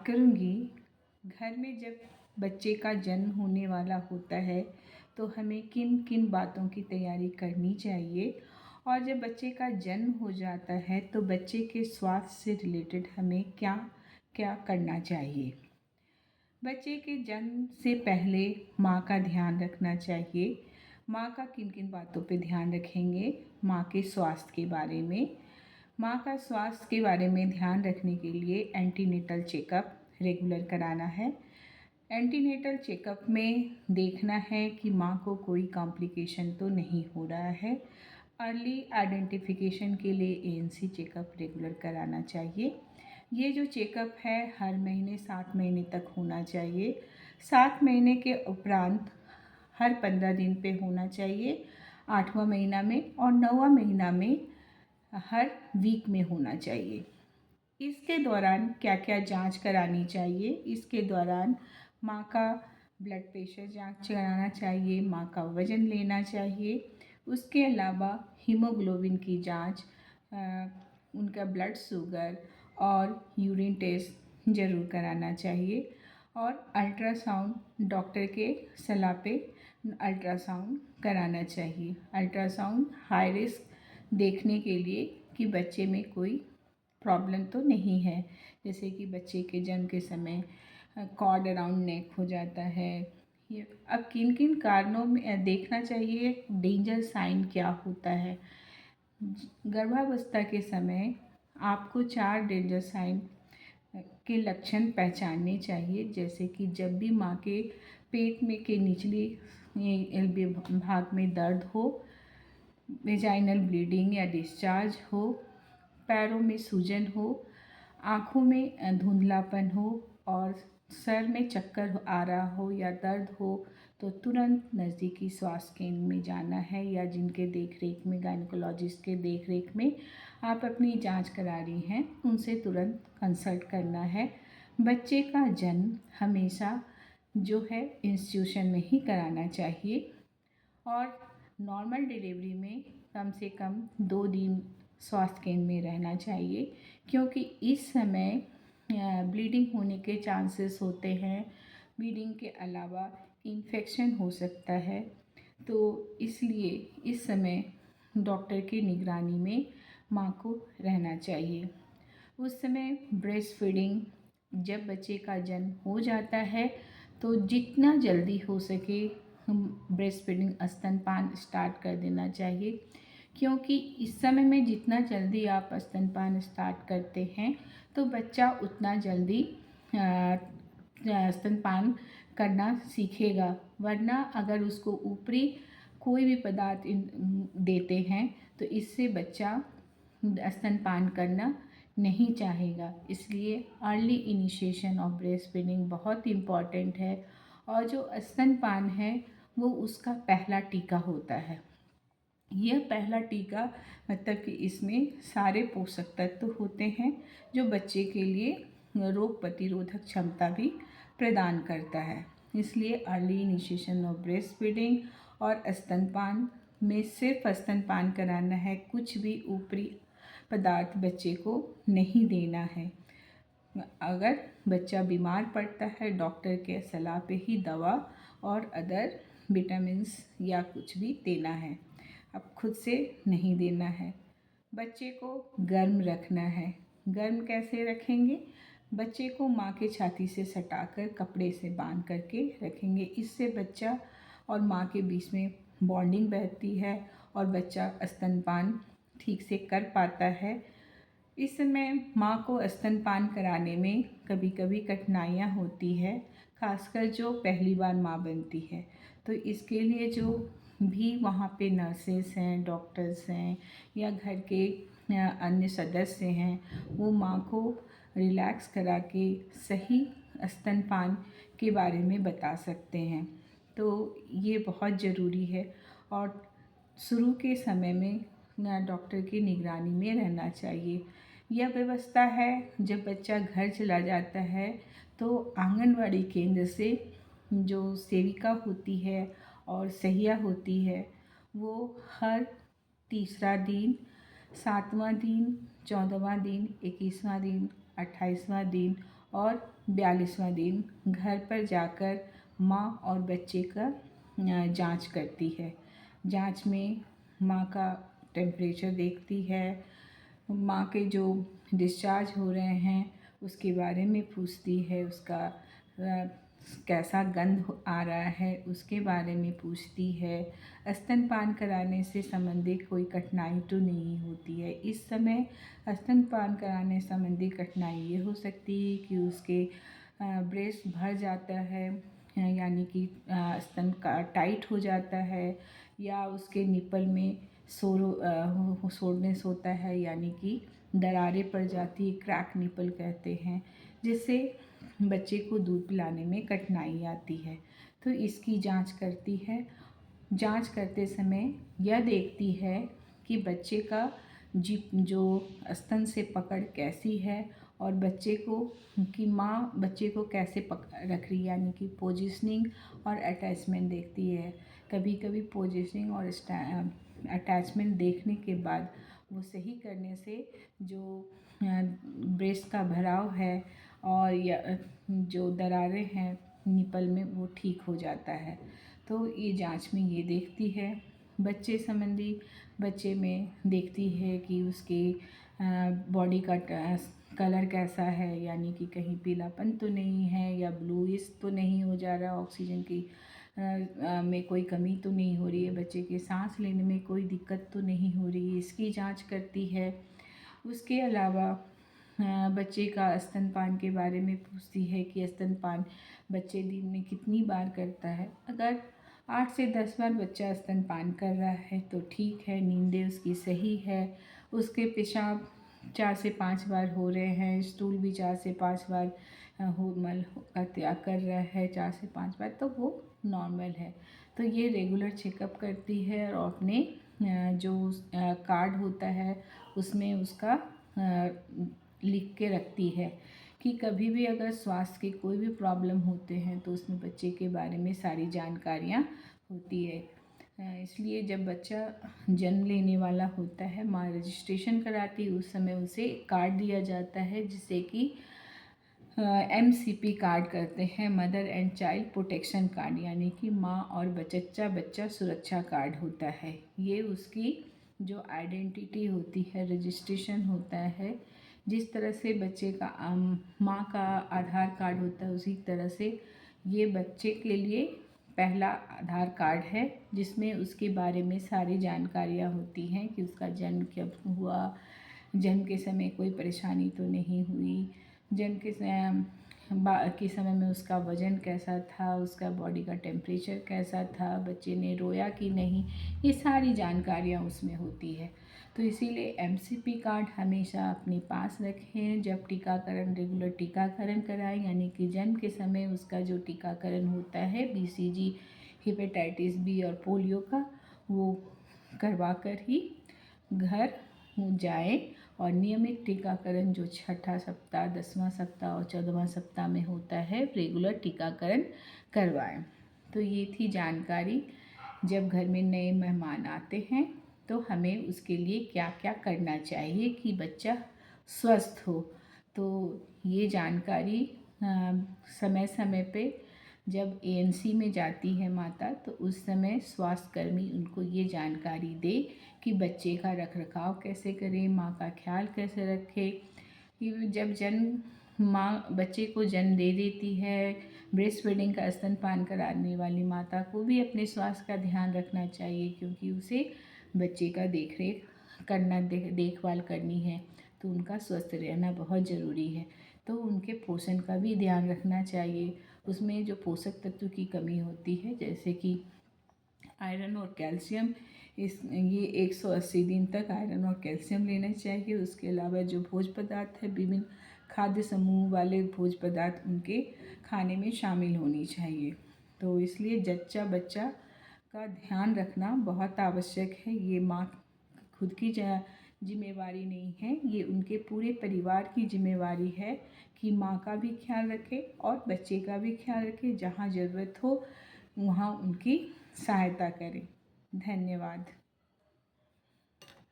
करूँगी घर में जब बच्चे का जन्म होने वाला होता है तो हमें किन किन बातों की तैयारी करनी चाहिए, और जब बच्चे का जन्म हो जाता है तो बच्चे के स्वास्थ्य से रिलेटेड हमें क्या क्या करना चाहिए। बच्चे के जन्म से पहले माँ का ध्यान रखना चाहिए। माँ का किन किन बातों पे ध्यान रखेंगे? माँ के स्वास्थ्य के बारे में। माँ का स्वास्थ्य के बारे में ध्यान रखने के लिए एंटीनेटल चेकअप रेगुलर कराना है। एंटीनेटल चेकअप में देखना है कि माँ को कोई कॉम्प्लिकेशन तो नहीं हो रहा है। अर्ली आइडेंटिफिकेशन के लिए एएनसी चेकअप रेगुलर कराना चाहिए। ये जो चेकअप है हर महीने 7 महीने तक होना चाहिए। 7 महीने के उपरांत हर 15 दिन पे होना चाहिए, 8वां महीना में, और 9वां महीना में हर वीक में होना चाहिए। इसके दौरान क्या क्या जांच करानी चाहिए? इसके दौरान माँ का ब्लड प्रेशर जांच कराना चाहिए, माँ का वज़न लेना चाहिए। उसके अलावा हीमोग्लोबिन की जांच, उनका ब्लड शुगर और यूरिन टेस्ट ज़रूर कराना चाहिए। और अल्ट्रासाउंड डॉक्टर के सलाह पे अल्ट्रासाउंड कराना चाहिए। अल्ट्रासाउंड हाई रिस्क देखने के लिए कि बच्चे में कोई प्रॉब्लम तो नहीं है, जैसे कि बच्चे के जन्म के समय कॉर्ड अराउंड नेक हो जाता है। ये अब किन किन कारणों में देखना चाहिए, डेंजर साइन क्या होता है। गर्भावस्था के समय आपको 4 डेंजर साइन के लक्षण पहचानने चाहिए, जैसे कि जब भी माँ के पेट में के निचली भाग में दर्द हो, वेजाइनल ब्लीडिंग या डिस्चार्ज हो, पैरों में सूजन हो, आँखों में धुंधलापन हो, और सर में चक्कर आ रहा हो या दर्द हो, तो तुरंत नज़दीकी स्वास्थ्य केंद्र में जाना है, या जिनके देख रेख में, गायनेकोलॉजिस्ट के देख रेख में आप अपनी जांच करा रही हैं, उनसे तुरंत कंसल्ट करना है। बच्चे का जन्म हमेशा जो है इंस्टीट्यूशन में ही कराना चाहिए, और नॉर्मल डिलीवरी में कम से कम 2 दिन स्वास्थ्य केंद्र में रहना चाहिए, क्योंकि इस समय ब्लीडिंग होने के चांसेस होते हैं। ब्लीडिंग के अलावा इन्फेक्शन हो सकता है, तो इसलिए इस समय डॉक्टर की निगरानी में माँ को रहना चाहिए। उस समय ब्रेस्ट फीडिंग, जब बच्चे का जन्म हो जाता है तो जितना जल्दी हो सके हम ब्रेस्ट फीडिंग स्तनपान स्टार्ट कर देना चाहिए, क्योंकि इस समय में जितना जल्दी आप स्तनपान स्टार्ट करते हैं तो बच्चा उतना जल्दी स्तनपान करना सीखेगा। वरना अगर उसको ऊपरी कोई भी पदार्थ देते हैं तो इससे बच्चा स्तनपान करना नहीं चाहेगा। इसलिए early initiation of breast feeding बहुत इम्पॉर्टेंट है, और जो स्तनपान है वो उसका पहला टीका होता है। यह पहला टीका मतलब कि इसमें सारे पोषक तत्व होते हैं जो बच्चे के लिए रोग प्रतिरोधक क्षमता भी प्रदान करता है। इसलिए early initiation of breast feeding और स्तनपान में सिर्फ स्तनपान कराना है, कुछ भी ऊपरी पदार्थ बच्चे को नहीं देना है। अगर बच्चा बीमार पड़ता है डॉक्टर के सलाह पे ही दवा और अदर विटामिन्स या कुछ भी देना है, अब खुद से नहीं देना है। बच्चे को गर्म रखना है। गर्म कैसे रखेंगे? बच्चे को माँ के छाती से सटाकर कपड़े से बांध करके रखेंगे। इससे बच्चा और माँ के बीच में बॉन्डिंग बढ़ती है और बच्चा स्तनपान ठीक से कर पाता है। इस समय माँ को स्तनपान कराने में कभी कभी कठिनाइयाँ होती है, खासकर जो पहली बार माँ बनती है। तो इसके लिए जो भी वहाँ पे नर्सेस हैं, डॉक्टर्स हैं या घर के अन्य सदस्य हैं, वो माँ को रिलैक्स करा के सही स्तनपान के बारे में बता सकते हैं। तो ये बहुत ज़रूरी है, और शुरू के समय में डॉक्टर की निगरानी में रहना चाहिए। यह व्यवस्था है जब बच्चा घर चला जाता है तो आंगनवाड़ी केंद्र से जो सेविका होती है और सहिया होती है, वो हर तीसरा दिन, 7वां दिन, 14वां दिन, 21वां दिन, 28वां दिन और 42वां दिन घर पर जाकर माँ और बच्चे का जांच करती है। जांच में माँ का टेम्परेचर देखती है, माँ के जो डिस्चार्ज हो रहे हैं उसके बारे में पूछती है, उसका कैसा गंध आ रहा है उसके बारे में पूछती है। स्तनपान कराने से संबंधित कोई कठिनाई तो नहीं होती है। इस समय स्तनपान कराने संबंधी कठिनाई ये हो सकती है कि उसके ब्रेस्ट भर जाता है, यानी कि स्तन का टाइट हो जाता है, या उसके निपल में सोरनेस होता है, यानी कि दरारें पड़ जाती है, क्रैक निपल कहते हैं, जिससे बच्चे को दूध पिलाने में कठिनाई आती है। तो इसकी जांच करती है। जांच करते समय यह देखती है कि बच्चे का जो स्तन से पकड़ कैसी है और बच्चे को कि माँ बच्चे को कैसे रख रही है, यानी कि पोजीशनिंग और अटैचमेंट देखती है। कभी कभी पोजीशनिंग और अटैचमेंट देखने के बाद वो सही करने से जो ब्रेस्ट का भराव है और या जो दरारें हैं निपल में वो ठीक हो जाता है। तो ये जांच में ये देखती है। बच्चे संबंधी बच्चे में देखती है कि उसके बॉडी का कलर कैसा है, यानी कि कहीं पीलापन तो नहीं है या ब्लूइश तो नहीं हो जा रहा, ऑक्सीजन की में कोई कमी तो नहीं हो रही है, बच्चे के सांस लेने में कोई दिक्कत तो नहीं हो रही है, इसकी जांच करती है। उसके अलावा बच्चे का स्तनपान के बारे में पूछती है कि स्तनपान बच्चे दिन में कितनी बार करता है। अगर 8 से 10 बार बच्चा स्तनपान कर रहा है तो ठीक है, नींदें उसकी सही है, उसके पेशाब 4 से 5 बार हो रहे हैं, स्टूल भी 4 से 5 बार मल का त्याग कर रहा है 4 से 5 बार, तो वो नॉर्मल है। तो ये रेगुलर चेकअप करती है और अपने जो कार्ड होता है उसमें उसका लिख के रखती है कि कभी भी अगर स्वास्थ्य के कोई भी प्रॉब्लम होते हैं तो उसमें बच्चे के बारे में सारी जानकारियाँ होती है। इसलिए जब बच्चा जन्म लेने वाला होता है, माँ रजिस्ट्रेशन कराती है, उस समय उसे कार्ड दिया जाता है जिसे कि MCP कार्ड करते हैं, mother and child protection card, यानी कि माँ और बच्चा सुरक्षा कार्ड होता है। ये उसकी जो आइडेंटिटी होती है, रजिस्ट्रेशन होता है, जिस तरह से बच्चे का माँ का आधार कार्ड होता है उसी तरह से ये बच्चे के लिए पहला आधार कार्ड है, जिसमें उसके बारे में सारी जानकारियाँ होती हैं कि उसका जन्म कब हुआ, जन्म के समय कोई परेशानी तो नहीं हुई, जन्म के समय में उसका वज़न कैसा था, उसका बॉडी का टेम्परेचर कैसा था, बच्चे ने रोया कि नहीं, ये सारी जानकारियाँ उसमें होती है। तो इसीलिए MCP कार्ड हमेशा अपने पास रखें। जब टीकाकरण रेगुलर टीकाकरण कराएं, यानी कि जन्म के समय उसका जो टीकाकरण होता है BCG, हेपेटाइटिस B और पोलियो का, वो करवा कर ही घर जाएं और नियमित टीकाकरण जो 6ठा सप्ताह, 10वां सप्ताह और 14वां सप्ताह में होता है रेगुलर टीकाकरण करवाएं। तो ये थी जानकारी। जब घर में नए मेहमान आते हैं तो हमें उसके लिए क्या क्या करना चाहिए कि बच्चा स्वस्थ हो। तो ये जानकारी समय समय पे जब ANC में जाती है माता तो उस समय स्वास्थ्यकर्मी उनको ये जानकारी दे कि बच्चे का रखरखाव कैसे करें, माँ का ख्याल कैसे रखें। कि जब माँ बच्चे को जन्म दे देती है, ब्रेस्ट फीडिंग का स्तनपान कराने वाली माता को भी अपने स्वास्थ्य का ध्यान रखना चाहिए, क्योंकि उसे बच्चे का देखभाल करनी है, तो उनका स्वस्थ रहना बहुत ज़रूरी है। तो उनके पोषण का भी ध्यान रखना चाहिए। उसमें जो पोषक तत्व की कमी होती है, जैसे कि आयरन और कैल्शियम, ये 180 दिन तक आयरन और कैल्शियम लेना चाहिए। उसके अलावा जो भोज्य पदार्थ है, विभिन्न खाद्य समूह वाले भोज्य पदार्थ उनके खाने में शामिल होनी चाहिए। तो इसलिए जच्चा बच्चा का ध्यान रखना बहुत आवश्यक है। ये माँ खुद की जिम्मेवारी नहीं है, ये उनके पूरे परिवार की जिम्मेवारी है कि माँ का भी ख्याल रखे और बच्चे का भी ख्याल रखे। जहाँ ज़रूरत हो वहाँ उनकी सहायता करें। धन्यवाद।